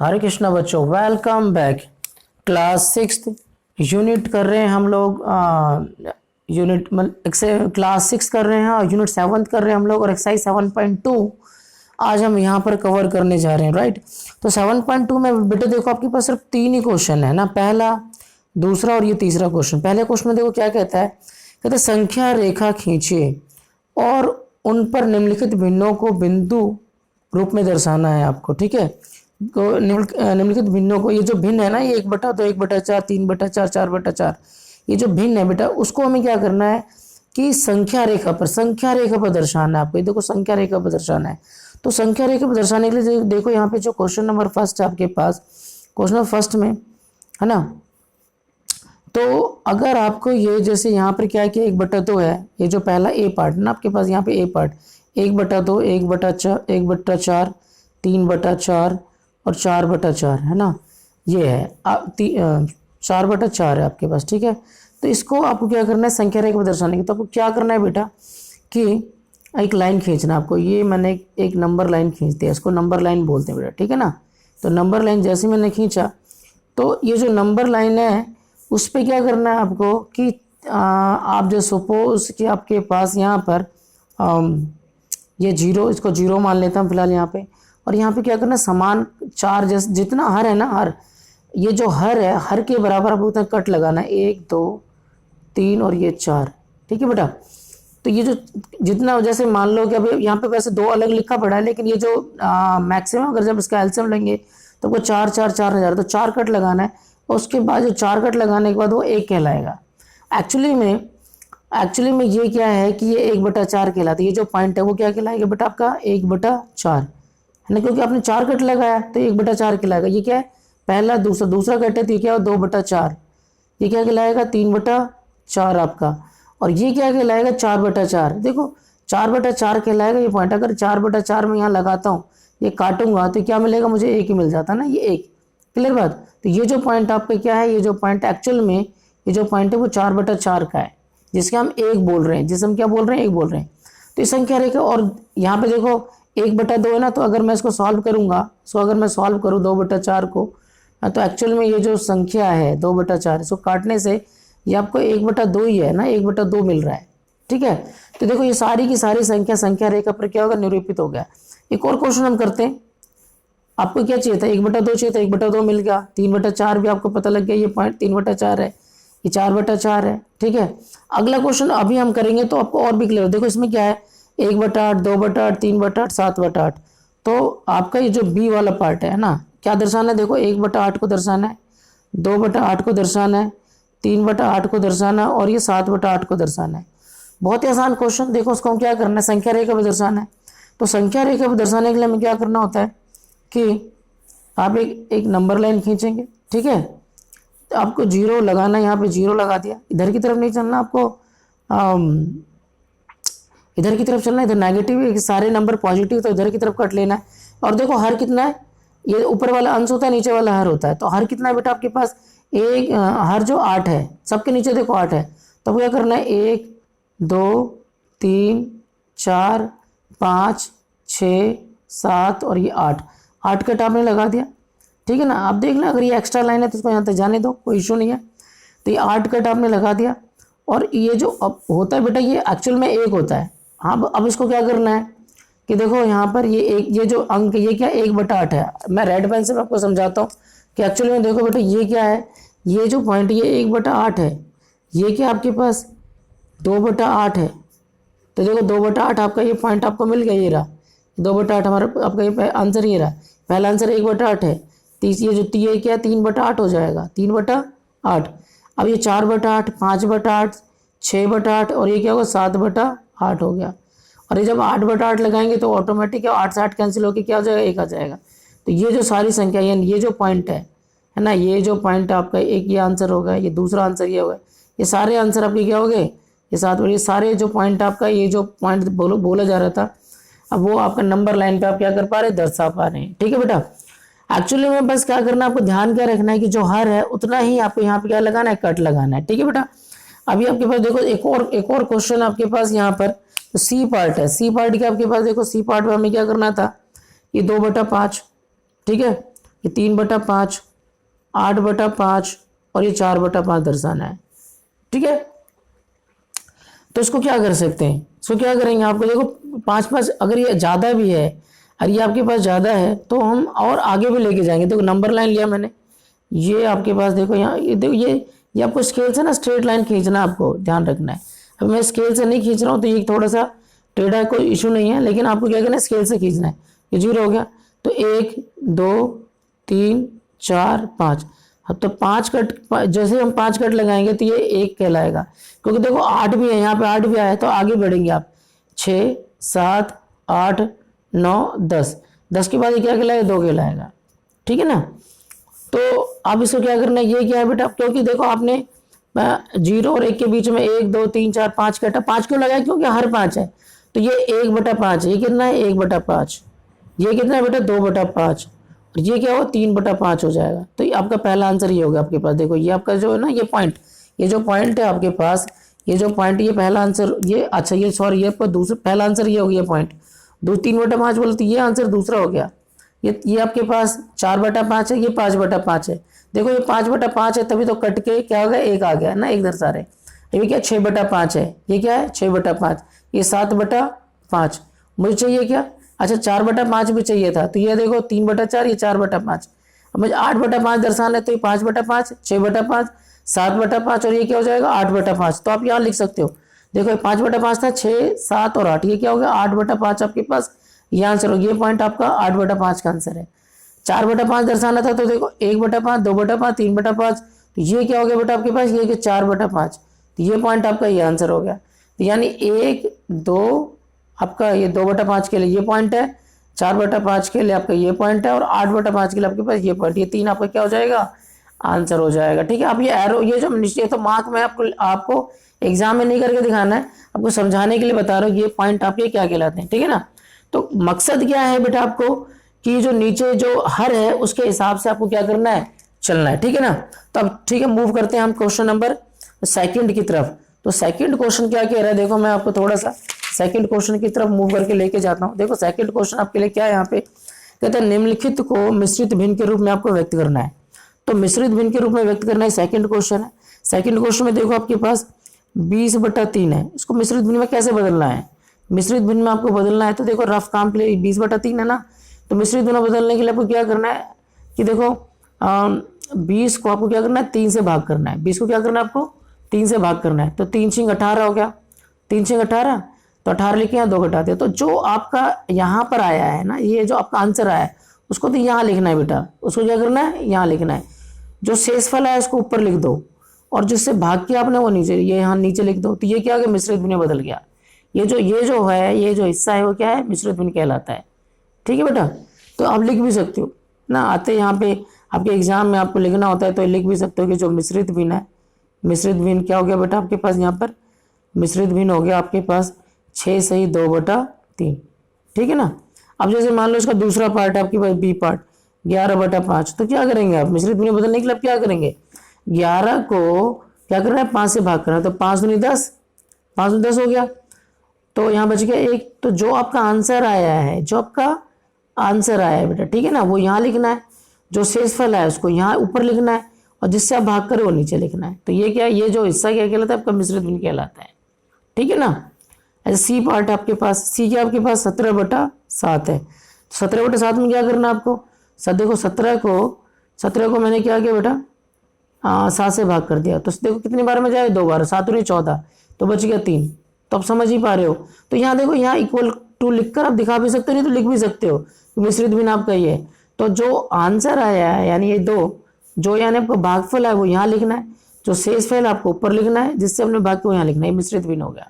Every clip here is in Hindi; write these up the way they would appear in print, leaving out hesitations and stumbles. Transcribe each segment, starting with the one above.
हरे कृष्णा बच्चों, welcome back. Class six unit कर रहे हैं हम लोग। यूनिट क्लास सिक्स कर रहे हैं और यूनिट सेवन्थ कर रहे हैं हम लोग, और एक्सरसाइज 7.2 आज हम यहाँ पर कवर करने जा रहे हैं। राइट, तो 7.2 में बेटे देखो आपके पास सिर्फ तीन ही क्वेश्चन है ना, पहला, दूसरा और ये तीसरा क्वेश्चन। पहले क्वेश्चन में देखो क्या कहता है, कहता है संख्या रेखा खींचिए और उन पर निम्नलिखित भिन्नों को बिंदु रूप में दर्शाना है आपको। ठीक है, तो निम्नलिखित भिन्नों को, ये जो भिन्न है ना, ये 1/2, 1/4, 3/4, 4/4, ये जो भिन्न है बेटा, उसको हमें क्या करना है कि संख्या रेखा पर दर्शाना है आपको। ये देखो संख्या रेखा पर दर्शाना है। तो संख्या रेखा पर दर्शाने के लिए देखो यहाँ पे जो क्वेश्चन नंबर फर्स्ट है आपके पास, क्वेश्चन नंबर फर्स्ट में है ना, तो अगर आपको ये जैसे यहाँ पर क्या है कि 1/2 है, ये जो पहला ए पार्ट ना आपके पास, यहाँ पे ए पार्ट 1/2, 1/4, 3/4 और 4/4 है ना, ये है 4/4 है आपके पास। ठीक है, तो इसको आपको क्या करना है संख्या रेखा पर दर्शाने की, तो आपको क्या करना है बेटा कि एक लाइन खींचना आपको। ये मैंने एक नंबर लाइन खींच दिया, इसको नंबर लाइन बोलते हैं बेटा। ठीक है ना, तो नंबर लाइन जैसे मैंने खींचा, तो ये जो नंबर लाइन है उस पर क्या करना है आपको कि आप जो सपोज कि आपके पास यहाँ पर ये जीरो, इसको जीरो मान लेता हूँ फिलहाल यहाँ पे, और यहाँ पे क्या करना है समान चार, जैसे जितना हर है ना, हर, ये जो हर है, हर के बराबर आपको उतना कट लगाना है, 1 2 3 और ये 4। ठीक है बेटा, तो ये जो जितना, जैसे मान लो कि अभी यहाँ पे वैसे दो अलग लिखा पड़ा है, लेकिन ये जो मैक्सिमम अगर जब इसका एलसीएम लेंगे तो वो 4 4 4,000, तो 4 कट लगाना है। और उसके बाद जो 4 कट लगाने के बाद वो 1 कहलाएगा। एक्चुअली में ये क्या है कि ये 1/4 कहलाता है। ये जो पॉइंट है वो क्या कहलाएगा बेटा आपका 1/4 है ना, क्योंकि आपने 4 कट लगाया तो 1/4 कहलाएगा। ये क्या है पहला, दूसरा कट है तो ये क्या है 2/4, ये क्या कहलाएगा 3/4 आपका, और ये क्या कहलाएगा 4/4। देखो 4/4 कहलाएगा ये पॉइंट। अगर 4/4 में यहाँ लगाता हूँ, ये काटूंगा तो क्या मिलेगा मुझे, 1 ही मिल जाता ना, ये 1। क्लियर बात। तो ये जो पॉइंट आपका क्या है, ये जो पॉइंट एक्चुअल में ये जो पॉइंट है वो 4/4 का है, जिसके हम 1 बोल रहे हैं, जिसे हम क्या बोल रहे हैं 1 बोल रहे हैं। तो इस संख्या रेखा, और यहाँ पे देखो 1/2 है ना, तो अगर मैं इसको सॉल्व करूंगा, सो अगर मैं सॉल्व करूँ 2/4 को, तो एक्चुअल में ये जो संख्या है 2/4, इसको काटने से ये आपको 1/2 ही है ना, 1/2 मिल रहा है। ठीक है, तो देखो ये सारी की सारी संख्या रेखा पर क्या होगा, निरूपित हो गया। एक और क्वेश्चन हम करते हैं। आपको क्या चाहिए था 1/2 चाहिए था, 1/2 मिल गया। 3/4 भी आपको पता लग गया, ये पॉइंट 3/4 है, ये 4/4 है। ठीक है, अगला क्वेश्चन अभी हम करेंगे तो आपको और भी क्लियर। देखो इसमें क्या है 1/8, 2/8, 3/8, 7/8। तो आपका ये जो बी वाला पार्ट है ना, क्या दर्शाना है, देखो 1/8 को दर्शाना है, 2/8 को दर्शाना है, 3/8 को दर्शाना है, और ये 7/8 को दर्शाना है। बहुत ही आसान क्वेश्चन। देखो उसको हम क्या करना है, संख्या रेखा पर दर्शाना है। तो संख्या रेखा पर दर्शाने के लिए हमें क्या करना होता है कि आप एक नंबर लाइन खींचेंगे। ठीक है, तो आपको जीरो लगाना है, यहाँ पे जीरो लगा दिया। इधर की तरफ नहीं चलना आपको, इधर की तरफ चलना है। इधर नेगेटिव, सारे नंबर पॉजिटिव, तो इधर की तरफ कट लेना है। और देखो हर कितना है, ये ऊपर वाला अंश होता है, नीचे वाला हर होता है। तो हर कितना है बेटा आपके पास, हर जो 8 है, सबके नीचे देखो 8 है, तो क्या करना है 1 2 3 4 5 6 7 और ये 8 कट आपने लगा दिया। ठीक है ना, आप देख लें अगर ये एक्स्ट्रा लाइन है तो इसको यहाँ तक जाने दो, कोई इशू नहीं है। तो ये 8 कट आपने लगा दिया, और ये जो अब होता है बेटा ये एक्चुअल में 1 होता है। हाँ, अब इसको क्या करना है कि देखो यहाँ पर ये जो अंक, ये क्या 1/8 है। मैं रेड पेन से आपको समझाता हूँ कि एक्चुअली में देखो बेटा ये क्या है, ये जो पॉइंट ये 1/8 है, ये क्या आपके पास 2/8 है। तो देखो 2/8 आपका ये पॉइंट आपको मिल गया, ये रहा 2/8 हमारा आपका ये आंसर ये रहा। पहला आंसर 1/8 है, ये जो ये क्या 3/8 हो जाएगा, 3/8। अब ये 4/8, 5/8, 6/8 और ये क्या होगा 7/8 हो गया। और ये जब 8/8 लगाएंगे तो ऑटोमेटिक 8 से 8 कैंसिल होकर क्या हो जाएगा 1 आ जाएगा। तो ये जो सारी संख्या, ये जो पॉइंट है ना, ये जो पॉइंट आपका एक ये आंसर होगा, ये दूसरा आंसर ये होगा, ये सारे आंसर आपके क्या हो गए, ये 7। ये सारे जो पॉइंट आपका, ये जो पॉइंट बोला जा रहा था, अब वो आपका नंबर लाइन पे आप क्या कर पा रहे हैं, दर्शा पा रहे हैं। ठीक है बेटा, एक्चुअली में बस क्या करना है आपको, ध्यान क्या रखना है कि जो हर है उतना ही आपको यहाँ पे क्या लगाना है, कट लगाना है। ठीक है बेटा, अभी आपके पास देखो एक और क्वेश्चन आपके पास यहाँ पर, तो सी पार्ट है। सी पार्ट के आपके पास देखो, सी पार्ट में हमें क्या करना था, ये 2/5। ठीक है, ये 3/5, 8/5 और ये 4/5 दर्शाना है। ठीक है, तो इसको क्या कर सकते हैं, इसको क्या करेंगे, आपको देखो 5 अगर ये ज़्यादा भी है और ये आपके पास ज़्यादा है तो हम और आगे भी लेके जाएंगे। देखो नंबर लाइन लिया मैंने, ये आपके पास देखो यहाँ, ये देखो ये आपको स्केल से ना स्ट्रेट लाइन खींचना, आपको ध्यान रखना है। अब मैं स्केल से नहीं खींच रहा हूँ तो ये थोड़ा सा टेढ़ा है, कोई इशू नहीं है, लेकिन आपको क्या करना है, स्केल से खींचना है। ये 0 हो गया, तो 1 2 3 4 5। अब तो 5 कट, जैसे हम 5 कट लगाएंगे तो ये 1 कहलाएगा, क्योंकि देखो 8 भी है, यहाँ पे 8 भी आया है, तो आगे बढ़ेंगे आप 6 7 8 9 10, 10 के बाद ये क्या कहलाएगा, 2 कहलाएगा। ठीक है ना, तो आप इसको क्या करना है, ये क्या है बेटा, क्योंकि देखो आपने 0 और 1 के बीच में 1 2 3 4 5 कटा, 5 क्यों लगाया, क्योंकि हर 5 है, तो ये 1/5 है। ये कितना है, 1/5। ये कितना है बेटा, 2/5। और ये क्या हो, 3/5 हो जाएगा। तो ये आपका पहला आंसर ये होगा आपके पास। देखो ये आपका जो है ना, ये पॉइंट, ये जो पॉइंट है आपके पास, ये जो पॉइंट, ये पहला आंसर, ये अच्छा, ये सॉरी, ये आपका दूसरा, पहला आंसर ये हो गया पॉइंट। 3/5 बोले तो ये आंसर दूसरा हो गया। ये आपके पास 4/5 है, ये 5/5 है। देखो ये 5/5 है, तभी तो कट के क्या हो गया, 1 आ गया ना, 1 दर्शा रहे। ये क्या 6/5 है, ये क्या है 6/5, ये 7/5। मुझे चाहिए क्या, अच्छा 4/5 भी चाहिए था, तो ये देखो 3/4, ये 4/5। अब मुझे 8/5 दर्शाना है, तो ये 5/5, 6/5, 7/5 और ये क्या हो जाएगा 8/5। तो आप यहाँ लिख सकते हो, देखो ये 5/5 था, 6 7 और 8, ये क्या हो गया 8/5 आपके पास, ये आंसर हो गया। ये पॉइंट आपका 8/5 का आंसर है। 4/5 दर्शाना था, तो देखो 1/5, 2/5, 3/5, तो ये क्या हो गया बेटा आपके पास, ये कि 4/5, तो ये पॉइंट आपका ये आंसर हो गया। तो यानी 1 2 आपका ये 2/5 के लिए ये पॉइंट है, 4/5 के लिए आपका ये पॉइंट है, और 8/5 के लिए आपके पास ये पॉइंट, ये 3 आपका क्या हो जाएगा, आंसर हो जाएगा। ठीक है, अब ये एरो, ये जो निश्चय, तो मार्क में आपको एग्जाम में नहीं करके दिखाना है, आपको समझाने के लिए बता रहा हूँ, ये पॉइंट आपके क्या कहलाते हैं। ठीक है ना, तो मकसद क्या है बेटा आपको, कि जो नीचे जो हर है उसके हिसाब से आपको क्या करना है, चलना है। ठीक है ना, तो अब ठीक है, मूव करते हैं हम क्वेश्चन नंबर सेकंड की तरफ। तो सेकंड क्वेश्चन क्या कह रहा है, देखो मैं आपको थोड़ा सा सेकंड क्वेश्चन की तरफ मूव करके लेके जाता हूँ। देखो सेकंड क्वेश्चन आपके लिए क्या है, यहाँ पे कहते हैं निम्नलिखित को मिश्रित भिन्न के रूप में आपको व्यक्त करना है। तो मिश्रित भिन्न के रूप में व्यक्त करना है, सेकंड क्वेश्चन है। सेकंड क्वेश्चन में देखो आपके पास 20/3 है, इसको मिश्रित भिन्न में कैसे बदलना है, मिश्रित भिन्न में आपको बदलना है, तो देखो रफ काम के लिए 20/3 है ना, तो मिश्रित भिन्न बदलने के लिए आपको क्या करना है, कि देखो 20 को आपको क्या करना है, 3 से भाग करना है। 20 को क्या करना है, आपको 3 से भाग करना है, तो 3 6 18 हो गया, 3 6 18, तो 18 लिखे यहाँ 2 घटाते हैं, तो जो आपका यहाँ पर आया है ना, ये जो आपका आंसर आया है उसको तो यहाँ लिखना है बेटा, उसको क्या करना है, यहाँ लिखना है। जो शेषफल है उसको ऊपर लिख दो, और जिससे भाग किया आपने वो नीचे, ये यहाँ नीचे लिख दो। तो ये क्या हो गया, मिश्रित भिन्न बदल गया। ये जो है, ये जो हिस्सा है वो क्या है, मिश्रित भिन्न कहलाता है। ठीक है बेटा, तो आप लिख भी सकते हो ना, आते यहाँ पे आपके एग्जाम में आपको लिखना होता है तो लिख भी सकते हो कि जो मिश्रित भिन्न है, मिश्रित भिन्न क्या हो गया बेटा आपके पास, यहाँ पर मिश्रित भिन्न हो गया आपके पास 6 सही 2/3। ठीक है ना, अब जैसे मान लो इसका दूसरा पार्ट है आपके पास, बी पार्ट 11/5, तो क्या करेंगे आप, मिश्रित भिन्न बदलने के लिए आप क्या करेंगे, 11 को क्या करना है, 5 से भाग करना है, तो 5 दूनी 10, 5 दूनी 10 हो गया, तो यहाँ बच गया 1। तो जो आपका आंसर आया है, जो आपका आंसर आया है बेटा, ठीक है ना, वो यहाँ लिखना है, जो शेषफल है उसको यहाँ ऊपर लिखना है, और जिससे आप भाग करें वो नीचे लिखना है। तो ये क्या है, ये जो हिस्सा क्या कहलाता है आपका, मिश्रित भिन्न कहलाता है। ठीक है ना, ऐसे सी पार्ट है आपके पास, सी क्या आपके पास 17/7 है। 17/7 में क्या करना है आपको, देखो 17 को मैंने क्या किया बेटा, 7 से भाग कर दिया, तो देखो कितनी बार में जाए, 2 बार, 7 और 14, तो बच गया 3। तो आप समझ ही पा रहे हो। तो यहाँ देखो, यहाँ इक्वल टू लिखकर आप दिखा भी सकते हो, नहीं तो लिख भी सकते हो, मिश्रित भिन्न आपका ये है। तो जो आंसर आया है, यानी ये 2, जो यानी आपका भागफल है वो यहाँ लिखना है, जो शेषफल आपको ऊपर लिखना है, जिससे हमने भाग को यहाँ लिखना है, मिश्रित भिन्न हो गया।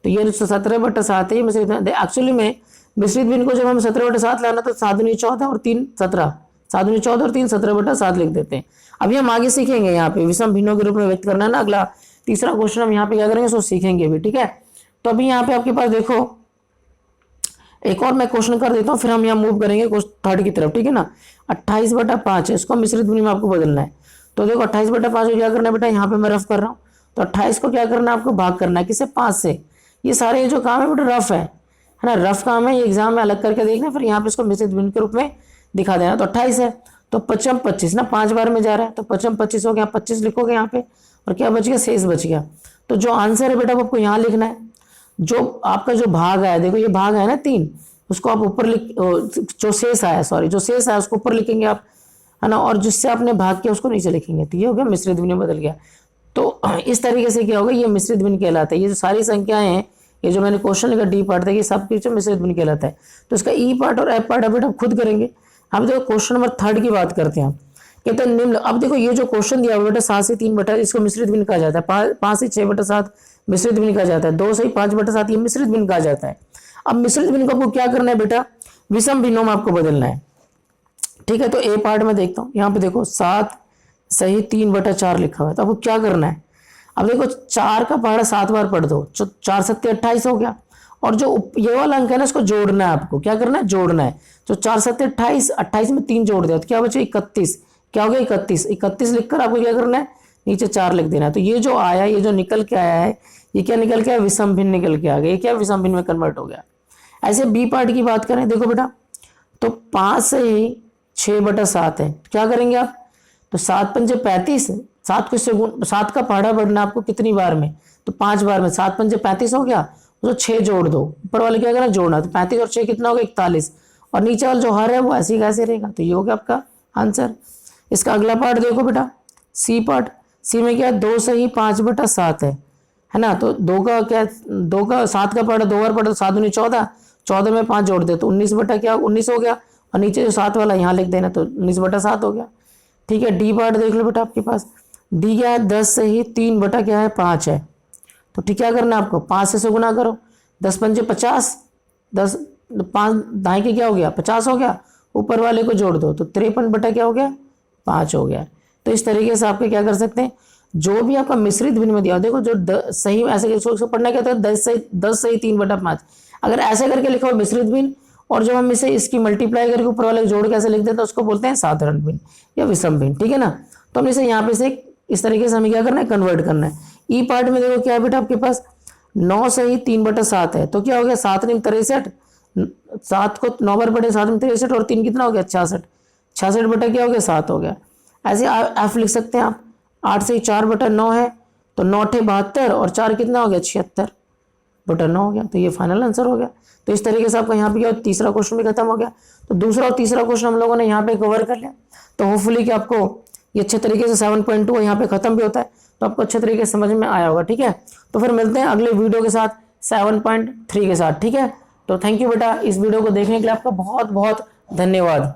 तो ये 17/7 है, ये मिश्रित भिन्न। एक्चुअली में मिश्रित भिन्न को जब हम 17/7 लाना, तो 7 दूनी 14 और 3 17, 7 दूनी 14 और 3 17/7 लिख देते हैं। अभी हम आगे सीखेंगे यहाँ पे विषम भिन्नों के रूप में व्यक्त करना है ना, अगला तीसरा क्वेश्चन हम यहाँ पे क्या करेंगे, सो सीखेंगे भी। ठीक है, तो अभी यहाँ पे आपके पास देखो एक और मैं क्वेश्चन कर देता हूँ, फिर हम यहाँ मूव करेंगे थर्ड की तरफ। ठीक है ना, 28/5 है, इसको मिश्रित भिन्न में आपको बदलना है। तो देखो 28/5 को क्या करना है बेटा, यहाँ पे मैं रफ कर रहा हूँ, तो 28 को क्या करना है आपको, भाग करना है, किससे, 5 से। ये सारे जो काम है बेटा रफ है ना, रफ काम है, ये एग्जाम में अलग करके देखना, फिर यहाँ पे इसको मिश्रित भिन्न के रूप में दिखा देना। तो 28 है, तो 5 25 ना 5 बार में जा रहा है, तो 5 25 हो गया, 25 लिखोगे यहाँ पे, और क्या बच गया, शेष बच गया। तो जो आंसर है बेटा वो आपको यहाँ लिखना है। जो आपका जो भाग आया, देखो ये भाग है ना 3, उसको आप ऊपर लिख, जो शेष आया, सॉरी जो शेष आया उसको ऊपर लिखेंगे आप, है ना, और जिससे आपने भाग किया उसको नीचे लिखेंगे। तो ये हो गया मिश्रित भिन्न में बदल गया। तो इस तरीके से क्या होगा, ये मिश्रित भिन्न कहलाता है। ये जो सारी संख्याएं हैं, ये जो मैंने क्वेश्चन लिखा डी पार्ट था, ये सब कुछ मिश्रित भिन्न कहलाता है। तो इसका ई पार्ट और एफ पार्ट अब बेटा खुद करेंगे। अब देखो क्वेश्चन नंबर 3 की बात करते हैं। कहते हैं निम्न, अब देखो ये जो क्वेश्चन दिया हुआ बेटा 7 से 3 बटा, इसको मिश्रित भिन्न कहा जाता है। 5 से 6 बटा 7 मिश्रित भिन्न कहा जाता है। 2 से 5 बटा 7 ये मिश्रित भिन्न कहा जाता है। अब मिश्रित भिन्न को आपको क्या करना है बेटा, विषम भिन्नों में आपको बदलना है। ठीक है, तो ए पार्ट में देखता हूँ, यहाँ पे देखो 7 सही 3 बटा 4 लिखा हुआ है। तो आपको क्या करना है, अब देखो 4 का पहाड़ा 7 बार पढ़ दो, 4 सत्ते 28 हो गया, और जो ये वाला अंक है ना इसको जोड़ना है आपको। क्या करना है, जोड़ना है। तो 4 सत्ते 28, 28 में 3 जोड़ दिया तो क्या बचे 31। क्या हो गया 31। 31 लिखकर आपको क्या करना है, नीचे 4 लिख देना है। तो ये जो आया, ये जो निकल के आया है, ये क्या निकल के आया, विषम भिन्न निकल के आ गया। ये क्या विषम भिन्न में कन्वर्ट हो गया। ऐसे बी पार्ट की बात करें, देखो बेटा, तो 5 से ही 6 बटा 7 है, क्या करेंगे आप, तो 7 पंजे 35, 7 को इससे गुण, 7 का पहाड़ा बढ़ना आपको कितनी बार में, तो 5 बार में। 7 पंजे 35 हो गया, तो 6 जोड़ दो, ऊपर वाले क्या करना, जोड़ना। तो 35 और 6 कितना हो गया, 41, और नीचे वाला जो हर है वो ऐसे ही कैसे रहेगा। तो ये हो गया आपका आंसर। इसका अगला पार्ट देखो बेटा, सी पार्ट। सी में क्या है, 2 से ही 5 बटा 7 है ना। तो 2 का क्या, 2 का 7 का पहाड़ा 2 बार पढ़ा तो 7 दूनी 14, 14 में 5 जोड़ दे तो 19 बटा क्या, 19 हो गया, और नीचे जो 7 वाला यहाँ लिख देना, तो 19 बटा 7 हो गया। ठीक है, डी पार्ट देख लो बेटा, आपके पास डी क्या है, 10 से ही 3 बटा क्या है, 5 है। तो ठीक क्या करना है आपको, 5 से गुना करो, 10 पंजे 50, 10 5 दाएं के क्या हो गया, 50 हो गया, ऊपर वाले को जोड़ दो तो 53 बटा क्या हो गया, 5 हो गया। तो इस तरीके से आपके क्या कर सकते हैं, जो भी आपका मिश्रित भिन्न में दिया, देखो जो सही ऐसे इसको पढ़ना क्या था, 10 से 3 बटा 5, अगर ऐसे करके लिखा हो मिश्रित भिन्न, और जब हम इसे इसकी मल्टीप्लाई करके ऊपर वाले जोड़ के ऐसे लिख देते हैं, उसको बोलते हैं साधारण भिन्न या विषम भिन्न। ठीक है ना, तो हम इसे यहाँ पे से इस तरीके से हमें क्या करना है, कन्वर्ट करना है। ई पार्ट में देखो क्या है बेटा, आपके पास 9 से ही 3 बटा 7 है, तो क्या हो गया, 7 में 63, 7 को 9 बार पढ़े, 7 में 63 और 3 कितना हो गया, 66, 66 बटा क्या हो गया, 7 हो गया। ऐसे एफ लिख सकते हैं आप। 8 से 4 बटा 9 है, तो 9 × 72 और 4 कितना हो गया, 76 बटा 9 हो गया। तो ये फाइनल आंसर हो गया। तो इस तरीके से आपका यहाँ पे क्या, तीसरा क्वेश्चन भी खत्म हो गया। तो दूसरा और तीसरा क्वेश्चन हम लोगों ने यहाँ पे कवर कर लिया। तो होपफुली कि आपको ये अच्छे तरीके से 7.2 यहाँ पे खत्म भी होता है, तो आपको अच्छे तरीके से समझ में आया होगा। ठीक है, तो फिर मिलते हैं अगले वीडियो के साथ 7.3 के साथ। ठीक है, तो थैंक यू बेटा, इस वीडियो को देखने के लिए आपका बहुत बहुत धन्यवाद।